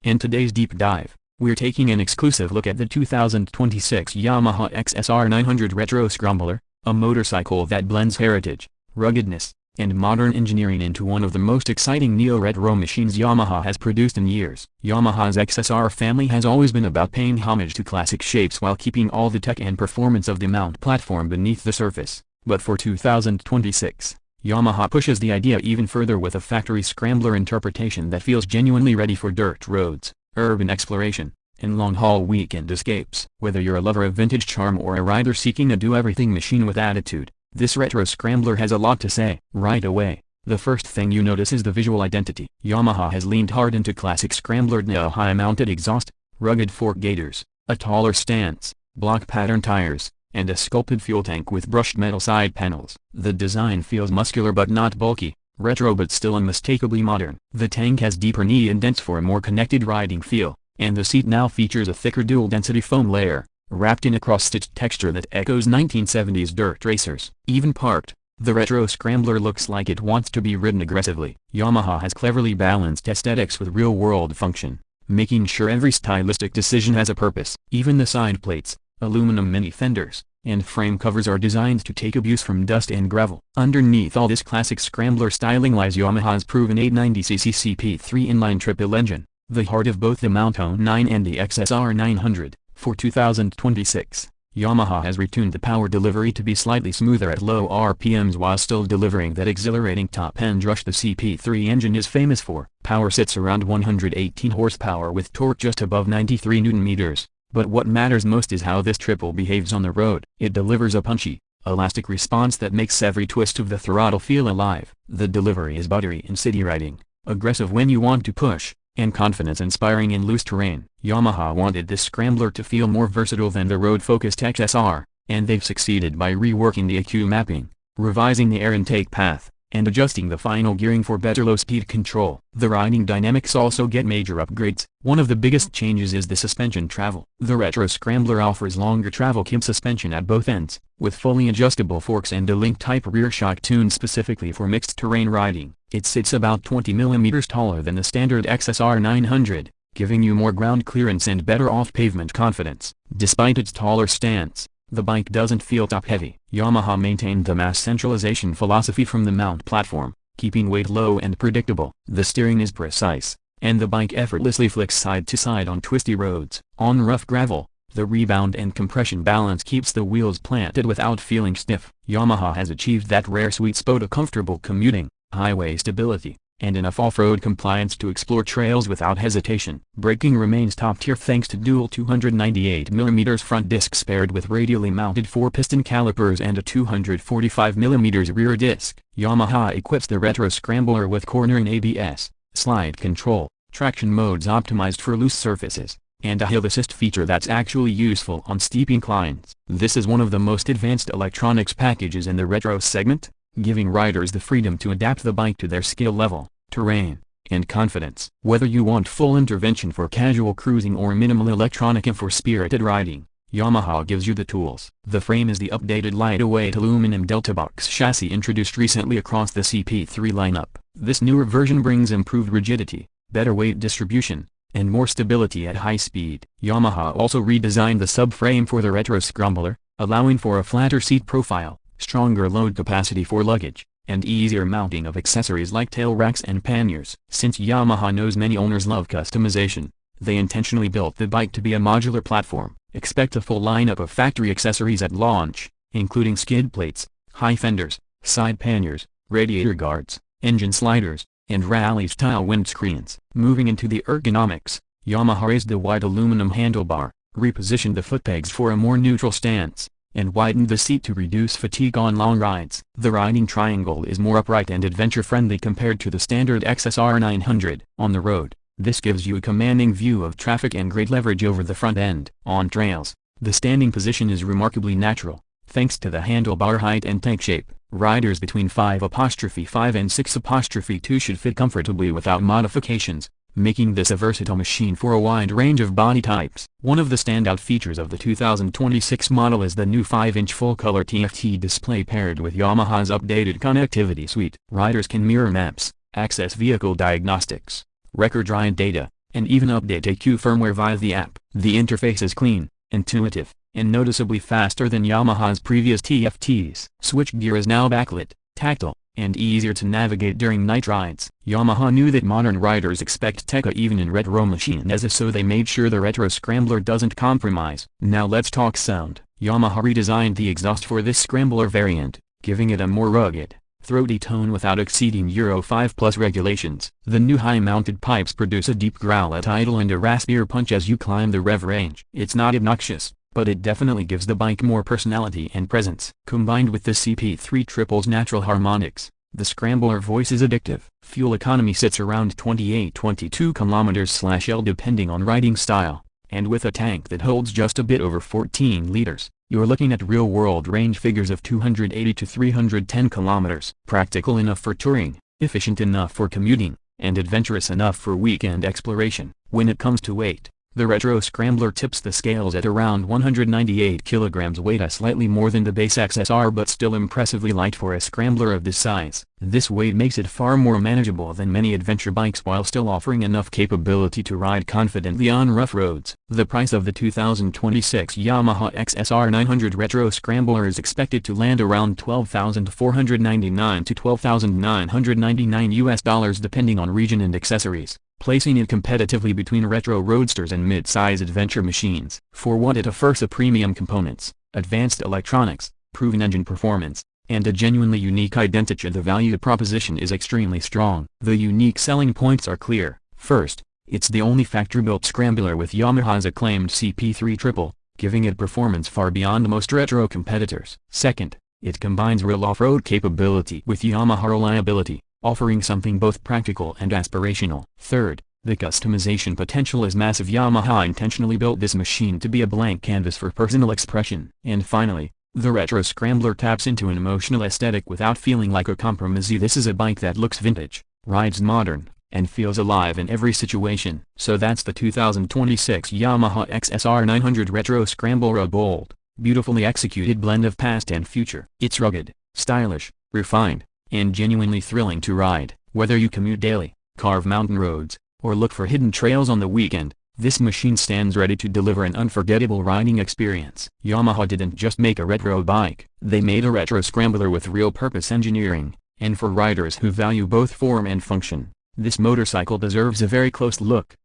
In today's deep dive, we're taking an exclusive look at the 2026 Yamaha XSR900 Retro Scrambler, a motorcycle that blends heritage, ruggedness, and modern engineering into one of the most exciting neo-retro machines Yamaha has produced in years. Yamaha's XSR family has always been about paying homage to classic shapes while keeping all the tech and performance of the mount platform beneath the surface. But for 2026, Yamaha pushes the idea even further with a factory scrambler interpretation that feels genuinely ready for dirt roads, urban exploration, and long-haul weekend escapes. Whether you're a lover of vintage charm or a rider seeking a do-everything machine with attitude, this retro scrambler has a lot to say. Right away, the first thing you notice is the visual identity. Yamaha has leaned hard into classic scrambler style: high-mounted exhaust, rugged fork gaiters, a taller stance, block pattern tires, and a sculpted fuel tank with brushed metal side panels. The design feels muscular but not bulky, retro but still unmistakably modern. The tank has deeper knee indents for a more connected riding feel, and the seat now features a thicker dual-density foam layer, wrapped in a cross-stitched texture that echoes 1970s dirt racers. Even parked, the retro scrambler looks like it wants to be ridden aggressively. Yamaha has cleverly balanced aesthetics with real-world function, making sure every stylistic decision has a purpose. Even the side plates, aluminum mini fenders, and frame covers are designed to take abuse from dust and gravel. Underneath all this classic scrambler styling lies Yamaha's proven 890cc CP3 inline triple engine, the heart of both the Mount 09 and the XSR900. For 2026, Yamaha has retuned the power delivery to be slightly smoother at low RPMs while still delivering that exhilarating top-end rush the CP3 engine is famous for. Power sits around 118 horsepower with torque just above 93 Nm. But what matters most is how this triple behaves on the road. It delivers a punchy, elastic response that makes every twist of the throttle feel alive. The delivery is buttery in city riding, aggressive when you want to push, and confidence-inspiring in loose terrain. Yamaha wanted this scrambler to feel more versatile than the road-focused XSR, and they've succeeded by reworking the EQ mapping, revising the air intake path, and adjusting the final gearing for better low-speed control. The riding dynamics also get major upgrades. One of the biggest changes is the suspension travel. The Retro Scrambler offers longer travel cube suspension at both ends, with fully adjustable forks and a link-type rear shock tuned specifically for mixed-terrain riding. It sits about 20 mm taller than the standard XSR900, giving you more ground clearance and better off-pavement confidence. Despite its taller stance, the bike doesn't feel top-heavy. Yamaha maintained the mass centralization philosophy from the mount platform, keeping weight low and predictable. The steering is precise, and the bike effortlessly flicks side to side on twisty roads. On rough gravel, the rebound and compression balance keeps the wheels planted without feeling stiff. Yamaha has achieved that rare sweet spot of comfortable commuting, highway stability, and enough off-road compliance to explore trails without hesitation. Braking remains top-tier thanks to dual 298mm front discs paired with radially mounted 4-piston calipers and a 245mm rear disc. Yamaha equips the Retro Scrambler with cornering ABS, slide control, traction modes optimized for loose surfaces, and a hill assist feature that's actually useful on steep inclines. This is one of the most advanced electronics packages in the retro segment, giving riders the freedom to adapt the bike to their skill level, terrain, and confidence. Whether you want full intervention for casual cruising or minimal electronica for spirited riding, Yamaha gives you the tools. The frame is the updated lightweight aluminum Delta Box chassis introduced recently across the CP3 lineup. This newer version brings improved rigidity, better weight distribution, and more stability at high speed. Yamaha also redesigned the subframe for the Retro Scrambler, allowing for a flatter seat profile, stronger load capacity for luggage, and easier mounting of accessories like tail racks and panniers. Since Yamaha knows many owners love customization, they intentionally built the bike to be a modular platform. Expect a full lineup of factory accessories at launch, including skid plates, high fenders, side panniers, radiator guards, engine sliders, and rally-style windscreens. Moving into the ergonomics, Yamaha raised the wide aluminum handlebar, repositioned the footpegs for a more neutral stance, and widened the seat to reduce fatigue on long rides. The riding triangle is more upright and adventure-friendly compared to the standard XSR900. On the road, this gives you a commanding view of traffic and great leverage over the front end. On trails, the standing position is remarkably natural, thanks to the handlebar height and tank shape. Riders between 5'5" and 6'2" should fit comfortably without modifications, making this a versatile machine for a wide range of body types. One of the standout features of the 2026 model is the new 5-inch full-color TFT display paired with Yamaha's updated connectivity suite. Riders can mirror maps, access vehicle diagnostics, record ride data, and even update EQ firmware via the app. The interface is clean, intuitive, and noticeably faster than Yamaha's previous TFTs. Switchgear is now backlit, tactile, and easier to navigate during night rides. Yamaha knew that modern riders expect tech even in retro machines, so they made sure the Retro Scrambler doesn't compromise. Now let's talk sound. Yamaha redesigned the exhaust for this Scrambler variant, giving it a more rugged, throaty tone without exceeding Euro 5+ regulations. The new high-mounted pipes produce a deep growl at idle and a raspier punch as you climb the rev range. It's not obnoxious, but it definitely gives the bike more personality and presence. Combined with the CP3 Triple's natural harmonics, the Scrambler voice is addictive. Fuel economy sits around 28-22 km/L depending on riding style, and with a tank that holds just a bit over 14 liters, you're looking at real-world range figures of 280 to 310 kilometers. Practical enough for touring, efficient enough for commuting, and adventurous enough for weekend exploration. When it comes to weight, the Retro Scrambler tips the scales at around 198 kilograms weight, slightly more than the base XSR but still impressively light for a Scrambler of this size. This weight makes it far more manageable than many adventure bikes while still offering enough capability to ride confidently on rough roads. The price of the 2026 Yamaha XSR900 Retro Scrambler is expected to land around $12,499 to $12,999 depending on region and accessories, placing it competitively between retro roadsters and mid-size adventure machines. For what it offers: premium components, advanced electronics, proven engine performance, and a genuinely unique identity, the value proposition is extremely strong. The unique selling points are clear. First, it's the only factory-built Scrambler with Yamaha's acclaimed CP3 Triple, giving it performance far beyond most retro competitors. Second, it combines real off-road capability with Yamaha reliability, offering something both practical and aspirational. Third, the customization potential is massive. Yamaha intentionally built this machine to be a blank canvas for personal expression. And finally, the Retro Scrambler taps into an emotional aesthetic without feeling like a compromise. This is a bike that looks vintage, rides modern, and feels alive in every situation. So that's the 2026 Yamaha XSR900 Retro Scrambler, a bold, beautifully executed blend of past and future. It's rugged, stylish, refined, and genuinely thrilling to ride. Whether you commute daily, carve mountain roads, or look for hidden trails on the weekend, this machine stands ready to deliver an unforgettable riding experience. Yamaha didn't just make a retro bike, they made a Retro Scrambler with real purpose engineering, and for riders who value both form and function, this motorcycle deserves a very close look.